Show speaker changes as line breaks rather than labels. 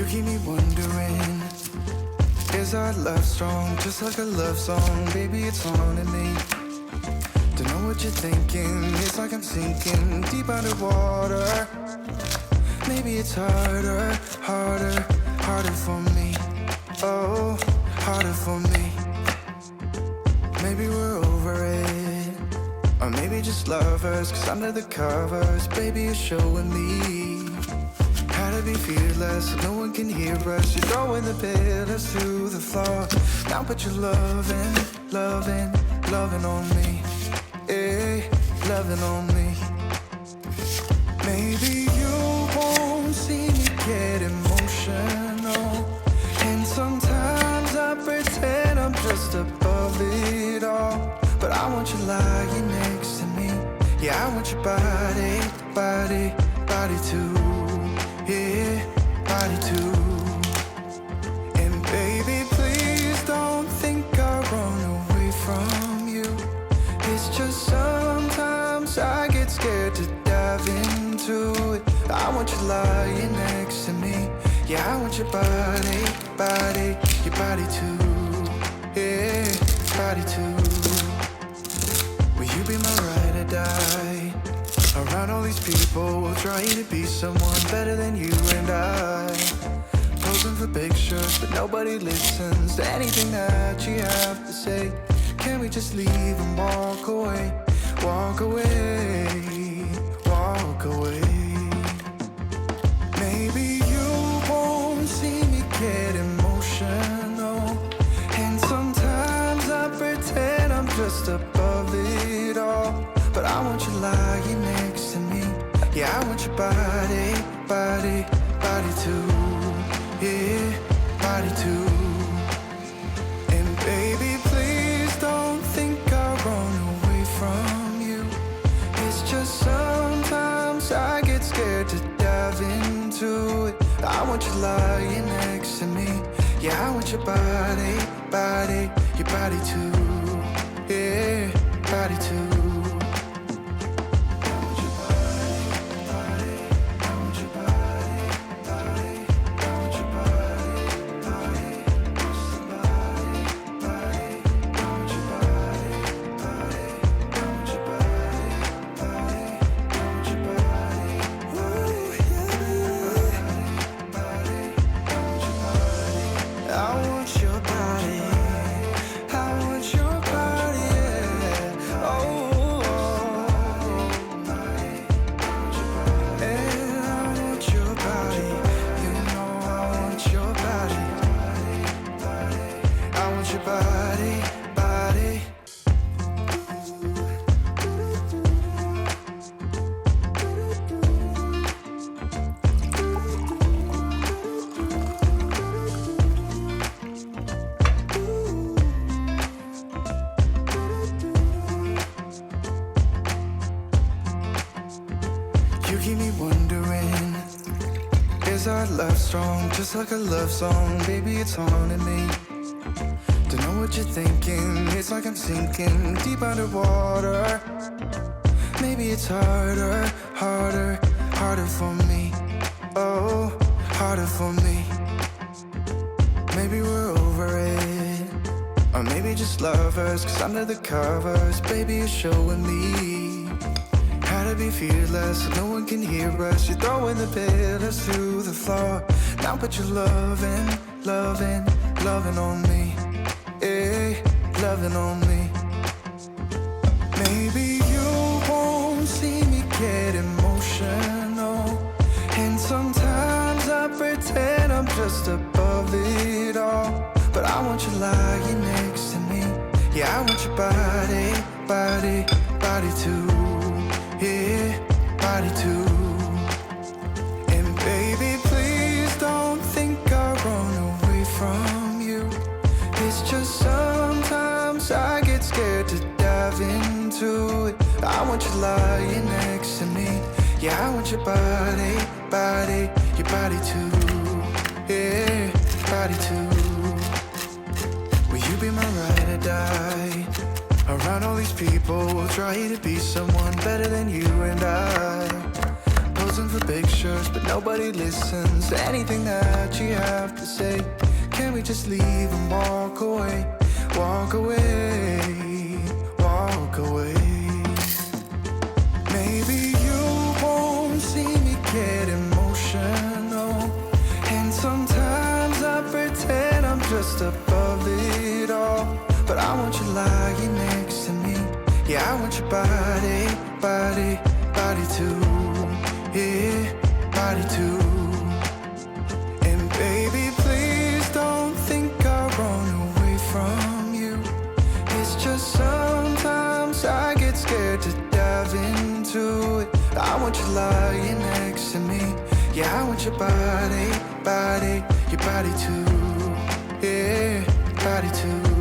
keep me wondering, is our love strong? Just like a love song, baby, it's haunting me. Don't know what you're thinking, it's like I'm sinking deep underwater. Maybe it's harder, harder, harder for me. Oh, harder for me. Maybe we're over it, or maybe just lovers, cause under the covers, baby, you're showing me how to be fearless, so no one can hear us. You're throwing the pillars through the floor. Now put your loving, loving, loving on me. Eh, loving on me. Maybe you won't see me get emotional, and sometimes I pretend I'm just above it all. But I want you lying next to me. Yeah, I want your body, body, body too. Yeah, body too. And baby, please don't think I run away from you. It's just sometimes I get scared to dive into it. I want you lying next to me. Yeah, I want your body, body, your body too. Yeah, body too. Will you be my ride or die? Around all these people, trying to be someone better than you and I. Posing for pictures, but nobody listens to anything that you have to say. Can we just leave and walk away? Walk away, walk away. Maybe you won't see me get emotional, and sometimes I pretend I'm just above it all. But I want you lying next to me. Yeah, I want your body, body, body too. Yeah, body too. And baby, please don't think I run away from you. It's just sometimes I get scared to dive into it. I want you lying next to me. Yeah, I want your body, body, your body too. Yeah, body too. You keep me wondering, is our love strong? Just like a love song, baby, it's haunting me. Don't know what you're thinking, it's like I'm sinking deep underwater. Maybe it's harder, harder, harder for me. Oh, harder for me. Maybe we're over it, or maybe just lovers, cause under the covers, baby, you're showing me how to be fearless, so no one can hear us. You're throwing the pillars through the floor. Now put your loving, loving, loving on me. Eh, loving on me. Maybe you won't see me get emotional, and sometimes I pretend I'm just above it all. But I want you lying next to me. Yeah, I want your body, body, body too. Yeah, body too. And baby, please don't think I run away from you. It's just sometimes I get scared to dive into it. I want you lying next to me. Yeah, I want your body, body, your body too. Yeah, body too. Will you be my ride or die? Around all these people, try to be someone better than you and I. Posing for pictures, but no nobody listens to anything that you have to say. Can we just leave and walk away? Walk away, walk away. Maybe you won't see me get emotional, and sometimes I pretend I'm just above it all. But I want you lying next to me. Yeah, I want your body, body, body too. Yeah, body too. And baby, please don't think I'll run away from you. It's just sometimes I get scared to dive into it. I want you lying next to me. Yeah, I want your body, body, your body too. Yeah, body too.